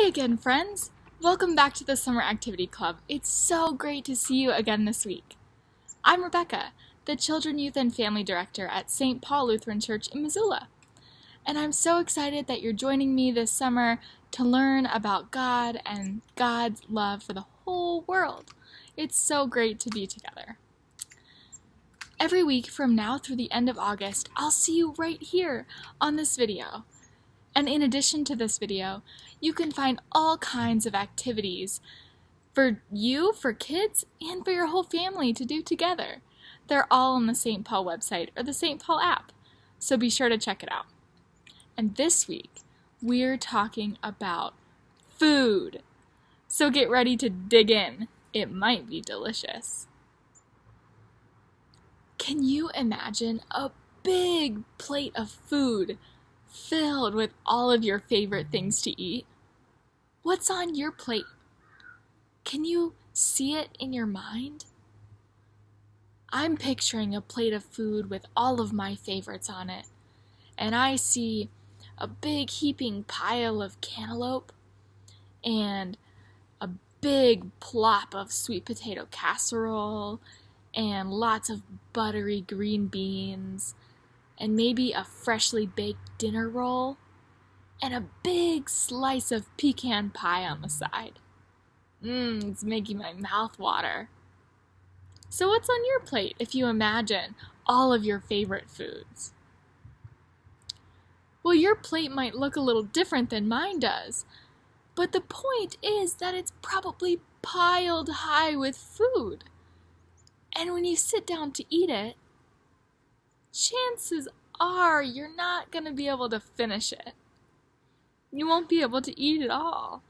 Hi again, friends! Welcome back to the Summer Activity Club. It's so great to see you again this week. I'm Rebecca, the Children, Youth, and Family Director at St. Paul Lutheran Church in Missoula. And I'm so excited that you're joining me this summer to learn about God and God's love for the whole world. It's so great to be together. Every week from now through the end of August, I'll see you right here on this video. And in addition to this video, you can find all kinds of activities for you, for kids, and for your whole family to do together. They're all on the St. Paul website or the St. Paul app, so be sure to check it out. And this week, we're talking about food. So get ready to dig in. It might be delicious. Can you imagine a big plate of food filled with all of your favorite things to eat? What's on your plate? Can you see it in your mind? I'm picturing a plate of food with all of my favorites on it, and I see a big heaping pile of cantaloupe and a big plop of sweet potato casserole and lots of buttery green beans and maybe a freshly baked dinner roll, and a big slice of pecan pie on the side. It's making my mouth water. So what's on your plate if you imagine all of your favorite foods? Well, your plate might look a little different than mine does, but the point is that it's probably piled high with food. And when you sit down to eat it, chances are you're not going to be able to finish it. You won't be able to eat it all.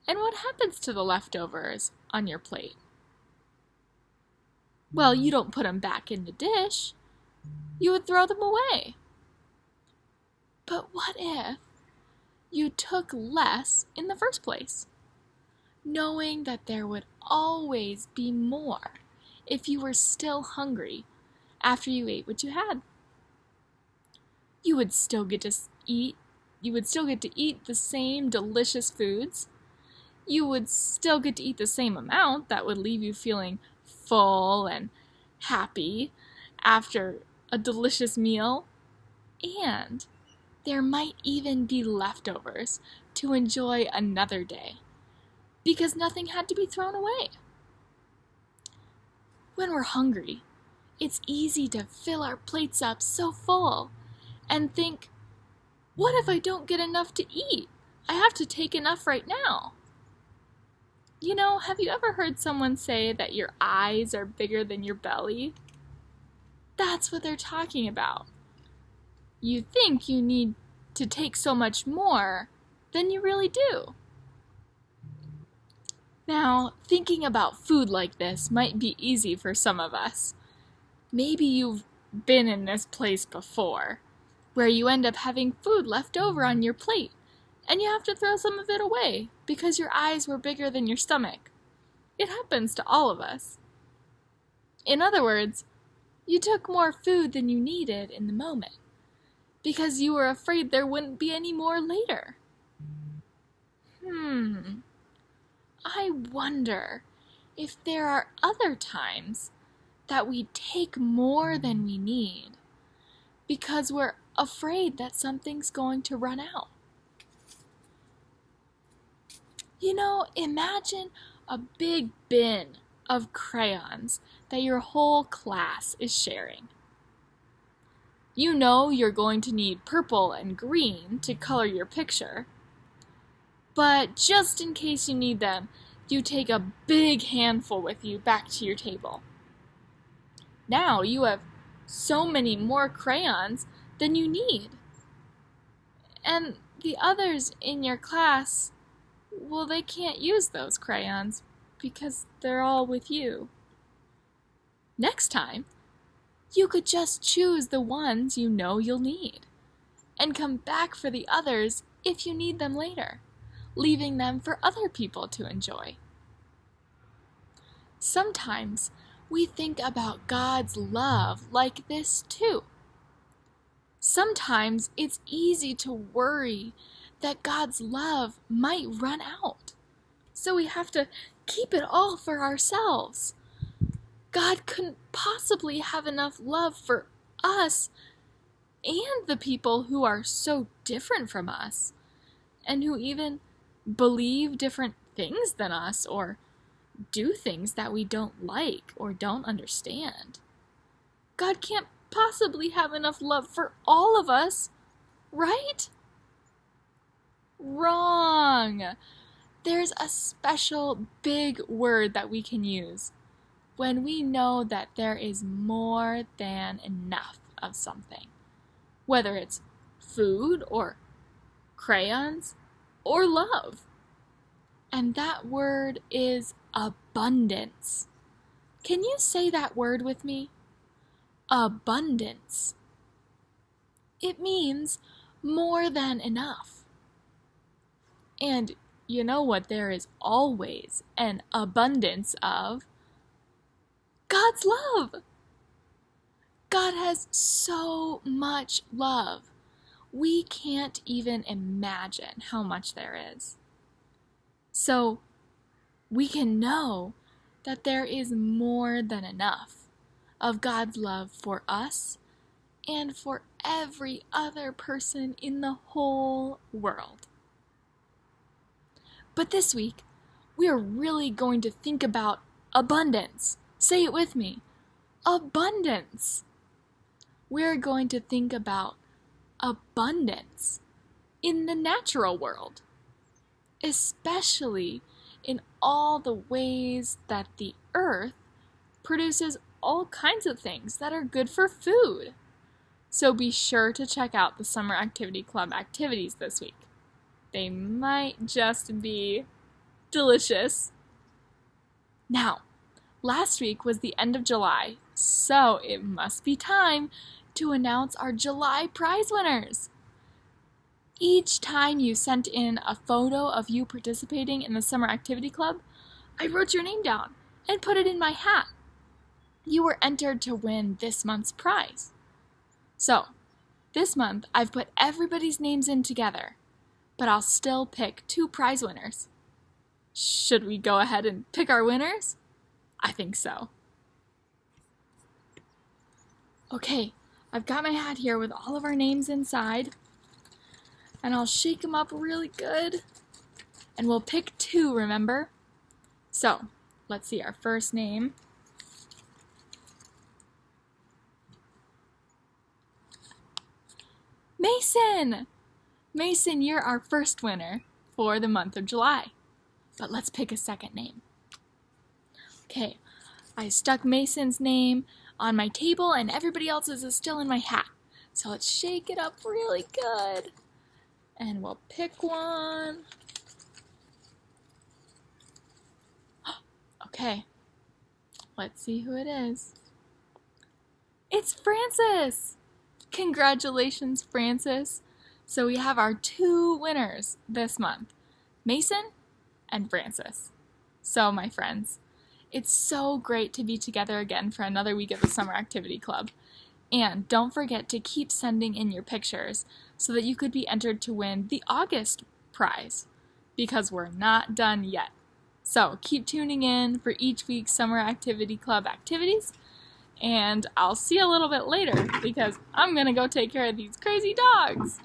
And what happens to the leftovers on your plate? Well, you don't put them back in the dish. You would throw them away. But what if you took less in the first place, knowing that there would always be more if you were still hungry after you ate what you had? You would still get to eat. You would still get to eat the same delicious foods. You would still get to eat the same amount that would leave you feeling full and happy after a delicious meal. And there might even be leftovers to enjoy another day, because nothing had to be thrown away. When we're hungry, it's easy to fill our plates up so full and think, what if I don't get enough to eat? I have to take enough right now. You know, have you ever heard someone say that your eyes are bigger than your belly? That's what they're talking about. You think you need to take so much more than you really do. Now, thinking about food like this might be easy for some of us. Maybe you've been in this place before, where you end up having food left over on your plate, and you have to throw some of it away because your eyes were bigger than your stomach. It happens to all of us. In other words, you took more food than you needed in the moment because you were afraid there wouldn't be any more later. I wonder if there are other times that we take more than we need because we're afraid that something's going to run out. You know, imagine a big bin of crayons that your whole class is sharing. You know you're going to need purple and green to color your picture, but just in case you need them, you take a big handful with you back to your table. Now you have so many more crayons than you need. And the others in your class, well, they can't use those crayons because they're all with you. Next time, you could just choose the ones you know you'll need and come back for the others if you need them later, leaving them for other people to enjoy. Sometimes we think about God's love like this too. Sometimes it's easy to worry that God's love might run out. So we have to keep it all for ourselves. God couldn't possibly have enough love for us and the people who are so different from us, and who even believe different things than us, or do things that we don't like or don't understand. God can't possibly have enough love for all of us, right? Wrong! There's a special big word that we can use when we know that there is more than enough of something, whether it's food or crayons or love. And that word is abundance. Can you say that word with me? Abundance. It means more than enough. And you know what there is always an abundance of? God's love. God has so much love. We can't even imagine how much there is. So we can know that there is more than enough of God's love for us and for every other person in the whole world. But this week, we are really going to think about abundance. Say it with me. Abundance. We're going to think about abundance in the natural world, especially in all the ways that the earth produces all kinds of things that are good for food. So be sure to check out the Summer Activity Club activities this week. They might just be delicious. Now, last week was the end of July, so it must be time to announce our July prize winners. Each time you sent in a photo of you participating in the Summer Activity Club, I wrote your name down and put it in my hat. You were entered to win this month's prize. So, this month I've put everybody's names in together, but I'll still pick 2 prize winners. Should we go ahead and pick our winners? I think so. Okay, I've got my hat here with all of our names inside, and I'll shake them up really good, and we'll pick 2, remember? So, let's see our first name. Mason! Mason, you're our first winner for the month of July. But let's pick a second name. Okay, I stuck Mason's name on my table and everybody else's is still in my hat. So let's shake it up really good. And we'll pick one. Okay, let's see who it is. It's Francis! Congratulations, Francis! So we have our 2 winners this month, Mason and Francis. So, my friends, it's so great to be together again for another week of the Summer Activity Club. And don't forget to keep sending in your pictures so that you could be entered to win the August prize, because we're not done yet. So keep tuning in for each week's Summer Activity Club activities, and I'll see you a little bit later because I'm gonna go take care of these crazy dogs.